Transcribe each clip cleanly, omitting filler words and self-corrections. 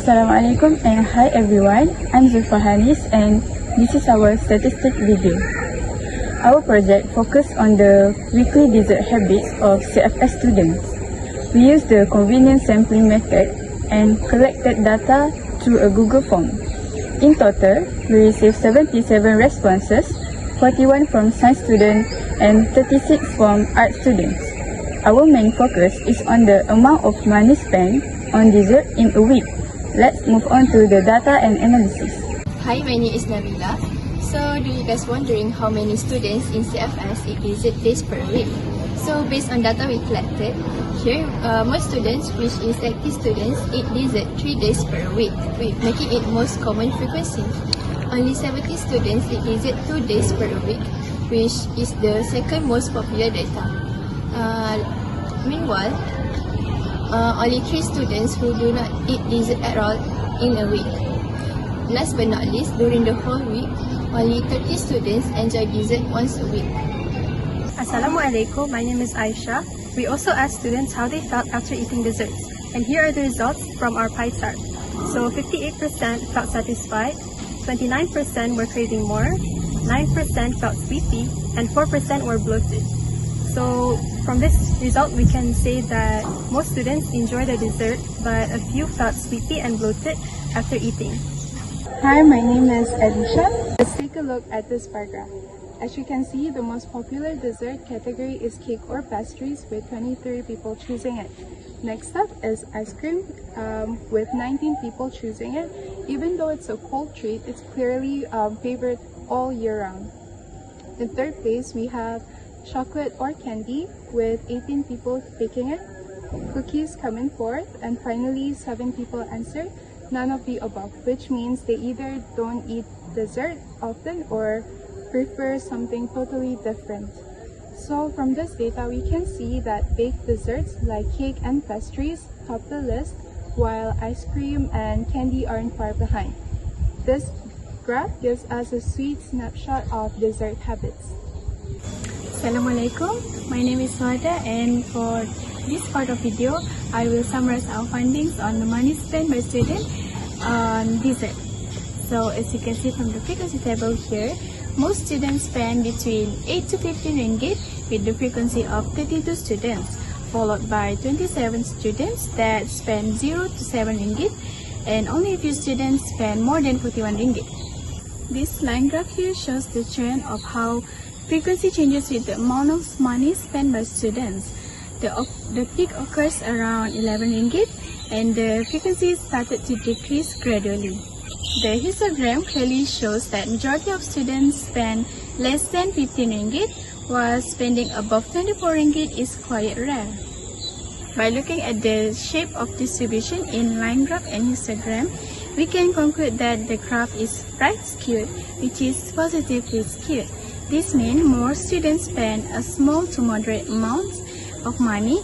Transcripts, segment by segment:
Assalamualaikum and hi everyone, I'm Zulfahanis and this is our statistic video. Our project focused on the weekly dessert habits of CFS students. We used the convenient sampling method and collected data through a Google form. In total, we received 77 responses, 41 from science students and 36 from art students. Our main focus is on the amount of money spent on dessert in a week. Let's move on to the data and analysis. Hi, my name is Nabila. So, do you guys wondering how many students in CFS eat dessert days per week? So, based on data we collected, here most students, which is active students, eat dessert 3 days per week, making it most common frequency. Only 70 students eat dessert 2 days per week, which is the second most popular data. Meanwhile, only 3 students who do not eat dessert at all in a week. Last but not least, during the whole week, only 30 students enjoy dessert once a week. Assalamualaikum, my name is Aisya. We also asked students how they felt after eating desserts. And here are the results from our pie chart. So 58% felt satisfied, 29% were craving more, 9% felt sleepy, and 4% were bloated. So from this result, we can say that most students enjoy the dessert, but a few felt sleepy and bloated after eating. Hi, my name is Ellysha. Let's take a look at this bar graph. As you can see, the most popular dessert category is cake or pastries with 23 people choosing it. Next up is ice cream with 19 people choosing it. Even though it's a cold treat, it's clearly favored all year round. In third place, we have chocolate or candy with 18 people picking it. Cookies come in fourth, and finally 7 people answered none of the above, which means they either don't eat dessert often or prefer something totally different. So from this data, we can see that baked desserts like cake and pastries top the list, while ice cream and candy aren't far behind. This graph gives us a sweet snapshot of dessert habits. Assalamualaikum, my name is Suhadah, and for this part of video, I will summarize our findings on the money spent by students on dessert. So as you can see from the frequency table here, most students spend between 8 to 15 ringgit with the frequency of 32 students, followed by 27 students that spend 0 to 7 ringgit, and only a few students spend more than 41 ringgit. This line graph here shows the trend of how frequency changes with the amount of money spent by students. The peak occurs around 11 ringgit and the frequency started to decrease gradually. The histogram clearly shows that majority of students spend less than 15 ringgit, while spending above 24 ringgit is quite rare. By looking at the shape of distribution in line graph and histogram, we can conclude that the graph is right skewed, which is positively skewed. This means more students spend a small to moderate amount of money,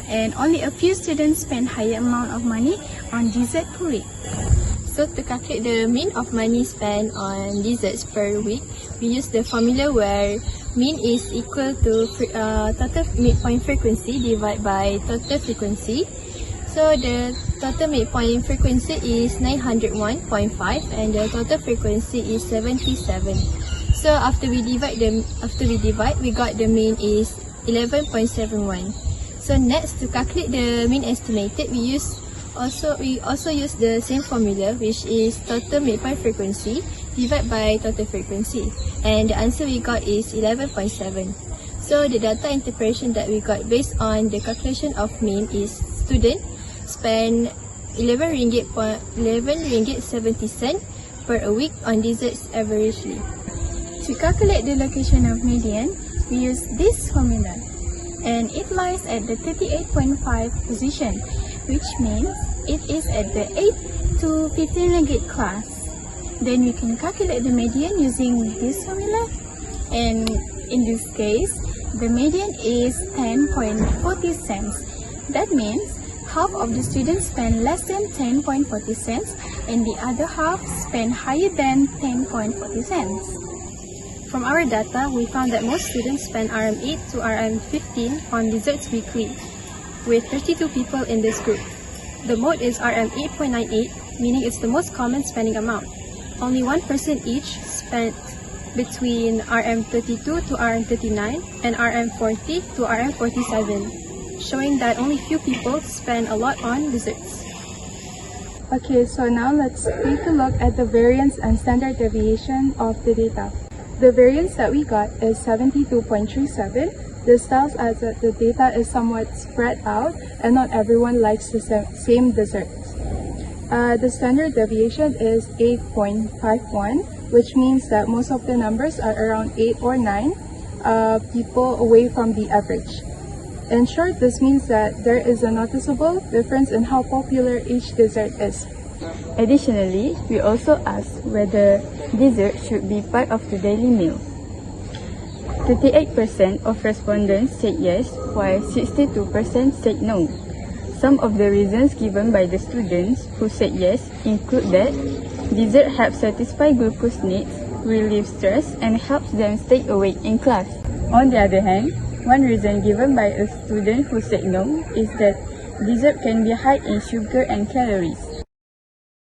and only a few students spend higher amount of money on dessert per week. So to calculate the mean of money spent on desserts per week, we use the formula where mean is equal to total midpoint frequency divided by total frequency. So the total midpoint frequency is 901.5 and the total frequency is 77. So after we divide, we got the mean is 11.71. So next, to calculate the mean estimated, we also use the same formula, which is total midpoint frequency divided by total frequency, and the answer we got is 11.7. So the data interpretation that we got based on the calculation of mean is student spend 11 ringgit 70 per a week on desserts averagely. To calculate the location of median, we use this formula, and it lies at the 38.5 position, which means it is at the 8 to 15 ringgit class. Then we can calculate the median using this formula, and in this case, the median is 10.40 cents. That means half of the students spend less than 10.40 cents and the other half spend higher than 10.40 cents. From our data, we found that most students spend RM8 to RM15 on desserts weekly, with 32 people in this group. The mode is RM 8.98, meaning it's the most common spending amount. Only 1% each spent between RM 32 to RM 39 and RM 40 to RM 47, showing that only few people spend a lot on desserts. Okay, so now let's take a look at the variance and standard deviation of the data. The variance that we got is 72.37. This tells us that the data is somewhat spread out and not everyone likes the same desserts. The standard deviation is 8.51, which means that most of the numbers are around 8 or 9 people away from the average. In short, this means that there is a noticeable difference in how popular each dessert is. Additionally, we also asked whether dessert should be part of the daily meal. 38% of respondents said yes, while 62% said no. Some of the reasons given by the students who said yes include that dessert helps satisfy glucose needs, relieve stress, and helps them stay awake in class. On the other hand, one reason given by a student who said no is that dessert can be high in sugar and calories.